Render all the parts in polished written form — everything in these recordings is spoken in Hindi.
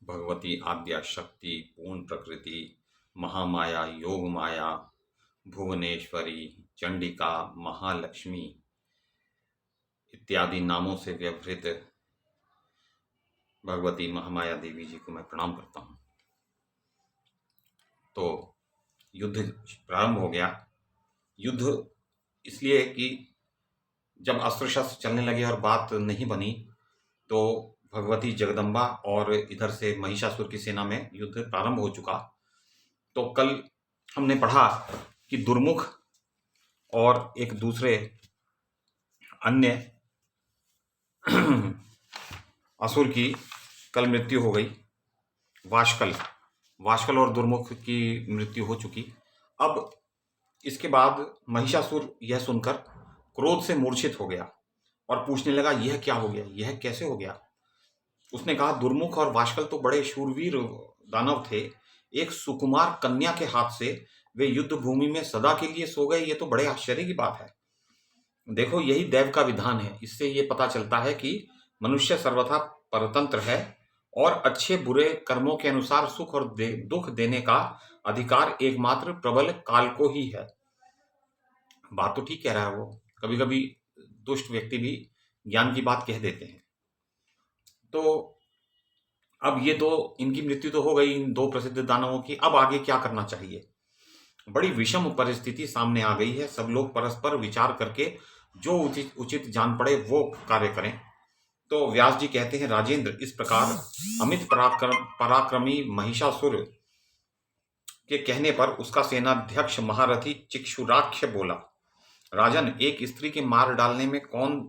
भगवती आद्या शक्ति पूर्ण प्रकृति महामाया योग माया भुवनेश्वरी चंडिका महालक्ष्मी इत्यादि नामों से व्यवहृत भगवती महामाया देवी जी को मैं प्रणाम करता हूँ। तो युद्ध प्रारंभ हो गया। युद्ध इसलिए कि जब अस्त्र शस्त्र चलने लगे और बात नहीं बनी तो भगवती जगदम्बा और इधर से महिषासुर की सेना में युद्ध प्रारंभ हो चुका। तो कल हमने पढ़ा कि दुर्मुख और एक दूसरे अन्य असुर की कल मृत्यु हो गई। वाशकल और दुर्मुख की मृत्यु हो चुकी। अब इसके बाद महिषासुर यह सुनकर क्रोध से मूर्छित हो गया और पूछने लगा, यह क्या हो गया, यह कैसे हो गया। उसने कहा, दुर्मुख और वाशकल तो बड़े शूरवीर दानव थे, एक सुकुमार कन्या के हाथ से वे युद्ध भूमि में सदा के लिए सो गए, ये तो बड़े आश्चर्य की बात है। देखो, यही दैव का विधान है। इससे ये पता चलता है कि मनुष्य सर्वथा परतंत्र है और अच्छे बुरे कर्मों के अनुसार सुख और दुख देने का अधिकार एकमात्र प्रबल काल को ही है। बात तो ठीक कह रहा है वो। कभी कभी दुष्ट व्यक्ति भी ज्ञान की बात कह देते हैं। तो अब ये तो इनकी मृत्यु तो हो गई, इन दो प्रसिद्ध दानवों की। अब आगे क्या करना चाहिए? बड़ी विषम परिस्थिति सामने आ गई है। सब लोग परस्पर विचार करके जो उचित जान पड़े वो कार्य करें। तो व्यास जी कहते हैं, राजेंद्र, इस प्रकार अमित पराक्रमी महिषासुर के कहने पर उसका सेनाध्यक्ष महारथी चिक्षुराक्ष बोला, राजन, एक स्त्री के मार डालने में कौन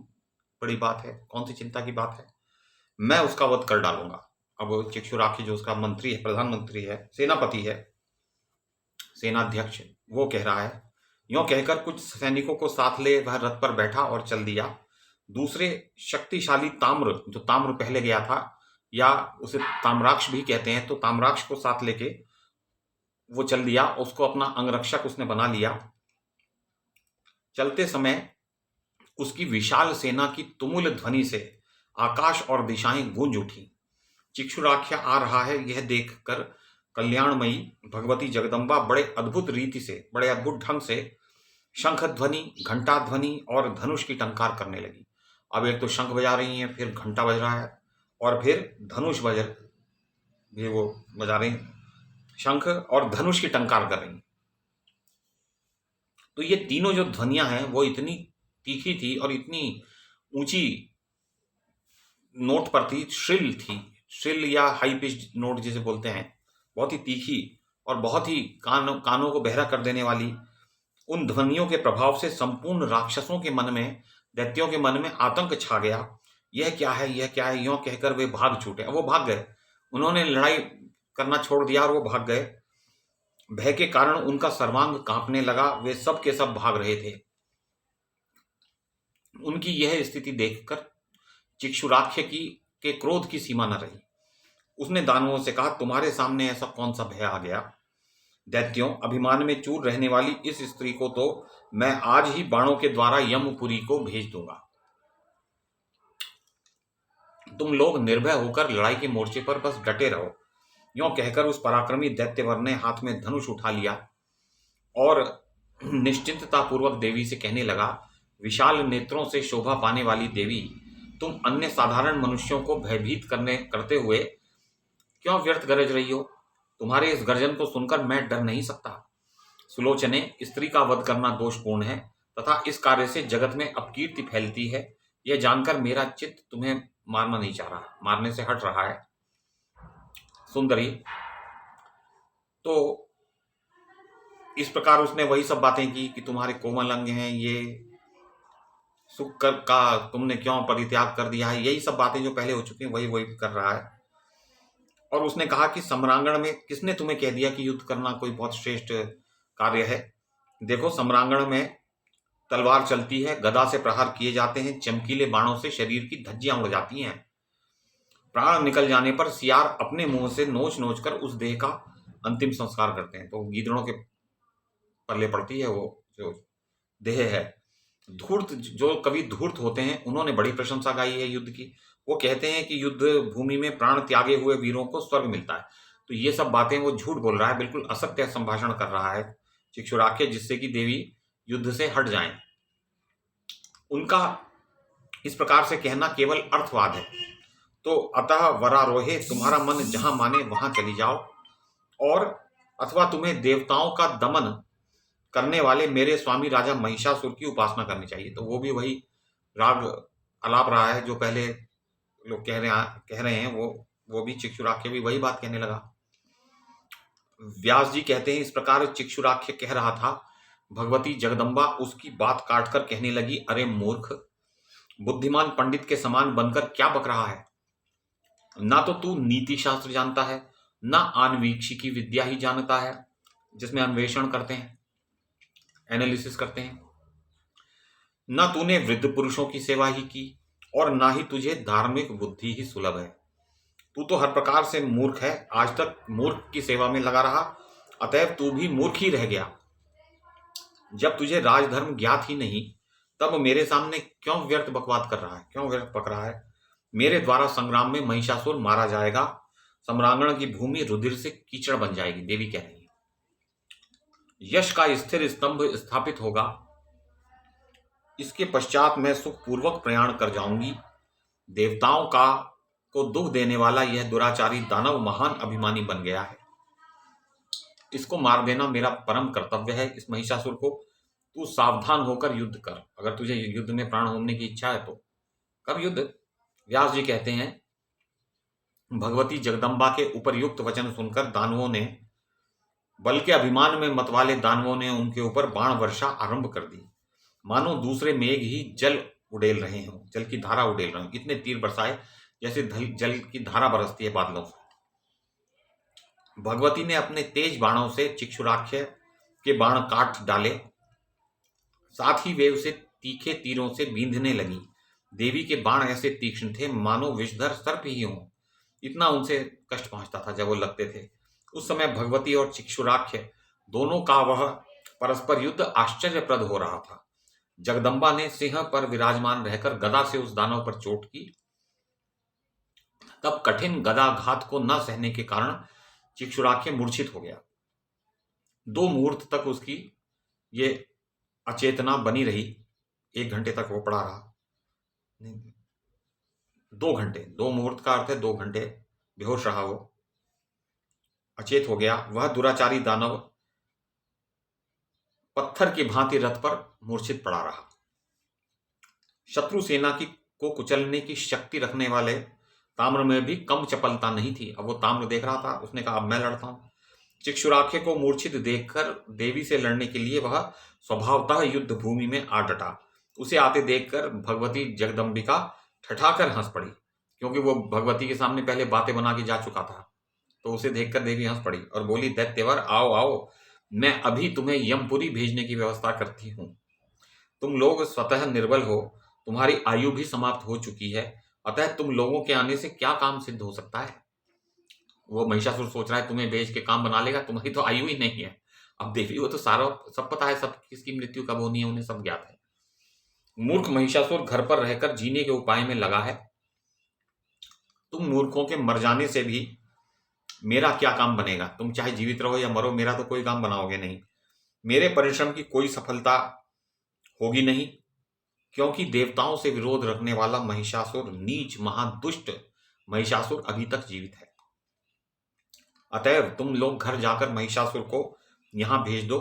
बड़ी बात है, कौन सी चिंता की बात है? मैं उसका वध कर डालूंगा। अब चिक्षुराक्ष जो उसका मंत्री है, प्रधानमंत्री है, सेनापति है, सेनाध्यक्ष, वो कह रहा है। यों कहकर कुछ सैनिकों को साथ ले वह रथ पर बैठा और चल दिया। दूसरे शक्तिशाली ताम्र, जो ताम्र पहले गया था, या उसे ताम्राक्ष भी कहते हैं, तो ताम्राक्ष को साथ लेके वो चल दिया। उसको अपना अंगरक्षक उसने बना लिया। चलते समय उसकी विशाल सेना की तुमुल ध्वनि से आकाश और दिशाएं गूंज उठी। चिक्षुराख्या आ रहा है, यह देखकर कल्याणमयी भगवती जगदम्बा बड़े अद्भुत रीति से, बड़े अद्भुत ढंग से शंख ध्वनि, घंटा ध्वनि और धनुष की टंकार करने लगी। अब एक तो शंख बजा रही हैं, फिर घंटा बज रहा है और फिर धनुष भी वो बजा रही हैं, शंख और धनुष की टंकार कर रही हैं। तो ये तीनों जो ध्वनियां हैं वो इतनी तीखी थी और इतनी ऊंची नोट पर थी, श्रिल थी, श्रिल या हाई पिच्ड नोट जिसे बोलते हैं, बहुत ही तीखी और बहुत ही कानों को बहरा कर देने वाली। उन ध्वनियों के प्रभाव से संपूर्ण राक्षसों के मन में, दैत्यों के मन में आतंक छा गया। यह क्या है, यह क्या है, यों कहकर वे भाग छूटे। वो भाग गए, उन्होंने लड़ाई करना छोड़ दिया और वो भाग गए। भय के कारण उनका सर्वांग कांपने लगा। वे सब के सब भाग रहे थे। उनकी यह स्थिति देखकर चिक्षुराक्ष के क्रोध की सीमा न रही। उसने दानवों से कहा, तुम्हारे सामने ऐसा कौन सा भय आ गया? दैत्यों, अभिमान में चूर रहने वाली इस स्त्री को तो मैं आज ही बाणों के द्वारा यमपुरी को भेज दूंगा। तुम लोग निर्भय होकर लड़ाई के मोर्चे पर बस डटे रहो। यों कहकर उस पराक्रमी दैत्यवर ने हाथ में धनुष उठा लिया और निश्चिंतता पूर्वक देवी से कहने लगा, विशाल नेत्रों से शोभा पाने वाली देवी, तुम अन्य साधारण मनुष्यों को भयभीत करते हुए क्यों व्यर्थ गरज रही हो? तुम्हारे इस गर्जन को सुनकर मैं डर नहीं सकता। सुलोचने, स्त्री का वध करना दोषपूर्ण है तथा इस कार्य से जगत में अपकीर्ति फैलती है। यह जानकर मेरा चित्त तुम्हें मारना नहीं चाह रहा, मारने से हट रहा है। सुंदरी, तो इस प्रकार उसने वही सब बातें की कि तुम्हारे कोमल अंग हैं, ये सुख का तुमने क्यों परित्याग कर दिया है, यही सब बातें जो पहले हो चुकी हैं वही वही कर रहा है। और उसने कहा कि सम्रांगण में किसने तुम्हें कह दिया कि युद्ध करना कोई बहुत श्रेष्ठ कार्य है? देखो, सम्रांगण में तलवार चलती है, गदा से प्रहार किए जाते हैं, चमकीले बाणों से शरीर की धज्जियां उड़ जाती हैं। प्राण निकल जाने पर सियार अपने मुंह से नोच नोच कर उस देह का अंतिम संस्कार करते हैं। तो गीदड़ों के पल्ले पड़ती है वो जो देह है। धूर्त, जो कवि धूर्त होते हैं, उन्होंने बड़ी प्रशंसा गाई है युद्ध की। वो कहते हैं कि युद्ध भूमि में प्राण त्यागे हुए वीरों को स्वर्ग मिलता है। तो ये सब बातें वो झूठ बोल रहा है, बिल्कुल असत्य संभाषण कर रहा है चिक्षुराख्य, जिससे कि देवी युद्ध से हट जाएं। उनका इस प्रकार से कहना केवल अर्थवाद है। तो अतः वरारोहे, तुम्हारा मन जहां माने वहां चली जाओ, और अथवा तुम्हें देवताओं का दमन करने वाले मेरे स्वामी राजा महिषासुर की उपासना करनी चाहिए। तो वो भी वही राग आलाप रहा है जो पहले लोग कह रहे हैं, वो भी चिक्षुराख्य भी वही बात कहने लगा। व्यास जी कहते हैं, इस प्रकार चिक्षुराख्य कह रहा था, भगवती जगदम्बा उसकी बात काटकर कहने लगी, अरे मूर्ख, बुद्धिमान पंडित के समान बनकर क्या बक रहा है? ना तो तू नीति शास्त्र जानता है, ना आन्वीक्षिकी विद्या ही जानता है, जिसमें अन्वेषण करते हैं, एनालिसिस करते हैं। ना तूने वृद्ध पुरुषों की सेवा ही की, और ना ही तुझे धार्मिक बुद्धि ही सुलभ है। तू तो हर प्रकार से मूर्ख है, आज तक मूर्ख की सेवा में लगा रहा, अतएव तू भी मूर्ख ही रह गया। जब तुझे राजधर्म ज्ञात ही नहीं, तब मेरे सामने क्यों व्यर्थ बकवाद कर रहा है, क्यों व्यर्थ बक रहा है? मेरे द्वारा संग्राम में महिषासुर मारा जाएगा, सम्रांगण की भूमि रुधिर से कीचड़ बन जाएगी, देवी कह रही है। यश का स्थिर स्तंभ स्थापित होगा, इसके पश्चात मैं सुखपूर्वक प्रयाण कर जाऊंगी। देवताओं को दुख देने वाला यह दुराचारी दानव महान अभिमानी बन गया है, इसको मार देना मेरा परम कर्तव्य है। इस महिषासुर को तू सावधान होकर युद्ध कर। अगर तुझे युद्ध में प्राण होने की इच्छा है तो कर युद्ध। व्यास जी कहते हैं, भगवती जगदम्बा के उपरयुक्त वचन सुनकर दानवों ने, बल के अभिमान में मतवाले दानवों ने उनके ऊपर बाण वर्षा आरंभ कर दी, मानो दूसरे मेघ ही जल उड़ेल रहे हों, जल की धारा उड़ेल रहे हों। इतने तीर बरसाए जैसे जल की धारा बरसती है बादलों से। भगवती ने अपने तेज बाणों से चिक्षुराख्य के बाण काट डाले, साथ ही वे उसे तीखे तीरों से बींधने लगी। देवी के बाण ऐसे तीक्ष्ण थे मानो विषधर सर्प ही हों, इतना उनसे कष्ट पहुंचता था जब वो लगते थे। उस समय भगवती और चिक्षुराख्य दोनों का वह परस्पर युद्ध आश्चर्यप्रद हो रहा था। जगदम्बा ने सिंह पर विराजमान रहकर गदा से उस दानव पर चोट की, तब कठिन गदाघात को न सहने के कारण चिक्षुराख्य मूर्छित हो गया। 2 मुहूर्त तक उसकी ये अचेतना बनी रही। 1 घंटे तक वो पड़ा रहा, नहीं 2 घंटे, 2 मुहूर्त का अर्थ है 2 घंटे बेहोश रहा, वो अचेत हो गया। वह दुराचारी दानव पत्थर की भांति रथ पर मूर्छित पड़ा रहा। शत्रु सेना को कुचलने की शक्ति रखने वाले ताम्र में भी कम चपलता नहीं थी। अब वो ताम्र देख रहा था, उसने कहा अब मैं लड़ता हूं। चिक्षुराख्य को मूर्छित देखकर देवी से लड़ने के लिए वह स्वभावतः युद्ध भूमि में आ डटा। उसे आते देखकर भगवती जगदम्बिका ठठाकर हंस पड़ी, क्योंकि वो भगवती के सामने पहले बातें बना के जा चुका था। तो उसे देखकर देवी हंस पड़ी और बोली, दैत्यवर आओ आओ, मैं अभी तुम्हें यमपुरी भेजने की व्यवस्था करती हूं। तुम लोग स्वतः निर्बल हो, तुम्हारी आयु भी समाप्त हो चुकी है, अतः तुम लोगों के आने से क्या काम सिद्ध हो सकता है? वो महिषासुर सोच रहा है तुम्हें भेज के काम बना लेगा, तुम्हारी तो आयु ही नहीं है। अब देवी को तो सारा सब पता है, सब किसकी मृत्यु कब होनी है उन्हें सब ज्ञात है। मूर्ख महिषासुर घर पर रहकर जीने के उपाय में लगा है। तुम मूर्खों के मर जाने से भी मेरा क्या काम बनेगा? तुम चाहे जीवित रहो या मरो, मेरा तो कोई काम बनाओगे नहीं। मेरे परिश्रम की कोई सफलता होगी नहीं, क्योंकि देवताओं से विरोध रखने वाला महिषासुर, नीच महादुष्ट महिषासुर अभी तक जीवित है। अतएव तुम लोग घर जाकर महिषासुर को यहां भेज दो।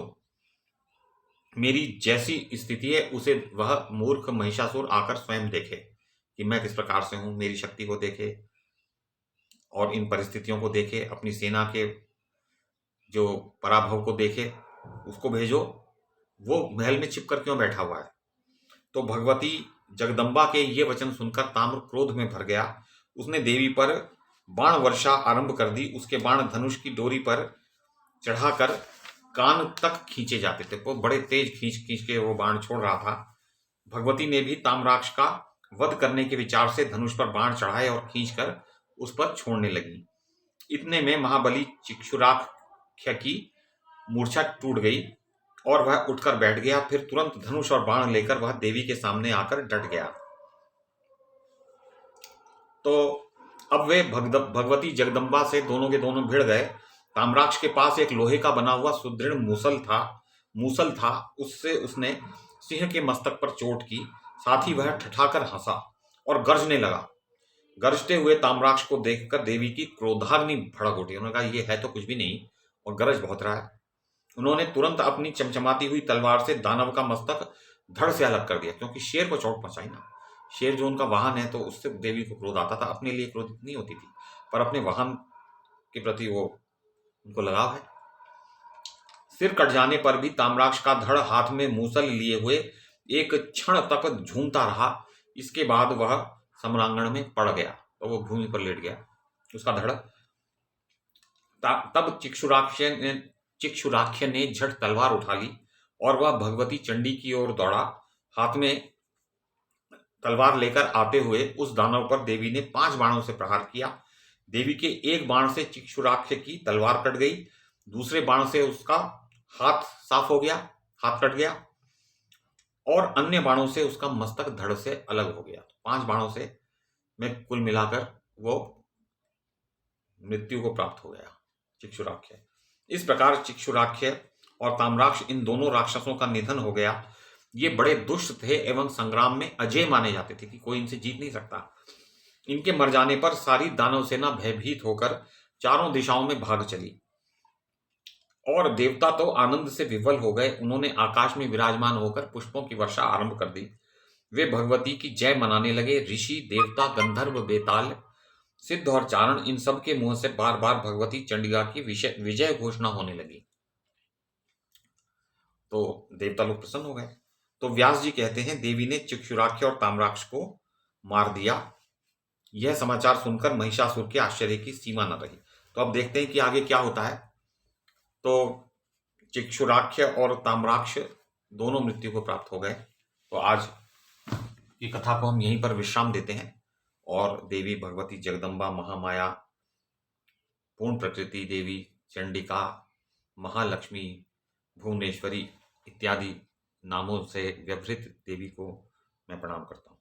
मेरी जैसी स्थिति है उसे वह मूर्ख महिषासुर आकर स्वयं देखे कि मैं किस प्रकार से हूं, मेरी शक्ति को देखे और इन परिस्थितियों को देखे, अपनी सेना के जो पराभव को देखे। उसको भेजो, वो महल में छिपकर क्यों बैठा हुआ है? तो भगवती जगदम्बा के ये वचन सुनकर ताम्र क्रोध में भर गया। उसने देवी पर बाण वर्षा आरंभ कर दी। उसके बाण धनुष की डोरी पर चढ़ाकर कान तक खींचे जाते थे। वो बड़े तेज खींच खींच के वो बाण छोड़ रहा था। भगवती ने भी ताम्राक्ष का वध करने के विचार से धनुष पर बाण चढ़ाए और खींचकर उस पर छोड़ने लगी। इतने में महाबली चिक्षुराख्य की मूर्छा टूट गई और वह उठकर बैठ गया। फिर तुरंत धनुष और बाण लेकर वह देवी के सामने आकर डट गया। तो अब वे भगवती जगदम्बा से दोनों के दोनों भिड़ गए। ताम्राक्ष के पास एक लोहे का बना हुआ सुदृढ़ मूसल था। उससे उसने सिंह के मस्तक पर चोट की। साथ ही वह ठठाकर हंसा और गरजने लगा। गरजते हुए ताम्राक्ष को देखकर देवी की क्रोधाग्नि भड़क उठी। उन्होंने कहा, ये है तो कुछ भी नहीं और गरज बहुत रहा है। उन्होंने तुरंत अपनी चमचमाती हुई तलवार से दानव का मस्तक धड़ से अलग कर दिया, क्योंकि शेर को चोट पहुंचाई ना। शेर जो उनका वाहन है, तो उससे देवी को क्रोध आता था। अपने लिए क्रोधित नहीं होती थी, पर अपने वाहन के प्रति वो उनको लगाव है। सिर कट जाने पर भी ताम्राक्ष का धड़ हाथ में मूसल लिए हुए एक क्षण तक झूमता रहा। इसके बाद वह सम्रांगण में पड़ गया, तो वो भूमि पर लेट गया, उसका धड़। तब चिक्षुराख्य ने झट तलवार उठा ली और वह भगवती चंडी की ओर दौड़ा। हाथ में तलवार लेकर आते हुए उस दानव पर देवी ने 5 बाणों से प्रहार किया। देवी के एक बाण से चिक्षुराख्य की तलवार कट गई, दूसरे बाण से उसका हाथ साफ हो गया, हाथ कट गया, और अन्य बाणों से उसका मस्तक धड़ से अलग हो गया। 5 बाणों से में कुल मिलाकर वो मृत्यु को प्राप्त हो गया चिक्षुराख्य। इस प्रकार चिक्षुराख्य और ताम्राक्ष, इन दोनों राक्षसों का निधन हो गया। ये बड़े दुष्ट थे एवं संग्राम में अजय माने जाते थे कि कोई इनसे जीत नहीं सकता। इनके मर जाने पर सारी दानव सेना भयभीत होकर चारों दिशाओं में भाग चली और देवता तो आनंद से विवल हो गए। उन्होंने आकाश में विराजमान होकर पुष्पों की वर्षा आरंभ कर दी। वे भगवती की जय मनाने लगे। ऋषि, देवता, गंधर्व, बेताल, सिद्ध और चारण, इन सब के मुंह से बार बार भगवती चंडिका की विजय घोषणा होने लगी। तो देवता लोग प्रसन्न हो गए। तो व्यास जी कहते हैं, देवी ने चिक्षुराख्य और ताम्राक्ष को मार दिया। यह समाचार सुनकर महिषासुर के आश्चर्य की सीमा न रही। तो अब देखते हैं कि आगे क्या होता है। तो चिक्षुराख्य और ताम्राक्ष दोनों मृत्यु को प्राप्त हो गए। तो आज की कथा को हम यहीं पर विश्राम देते हैं और देवी भगवती जगदम्बा, महामाया, पूर्ण प्रकृति देवी, चंडिका, महालक्ष्मी, भुवनेश्वरी इत्यादि नामों से व्यवहृत देवी को मैं प्रणाम करता हूँ।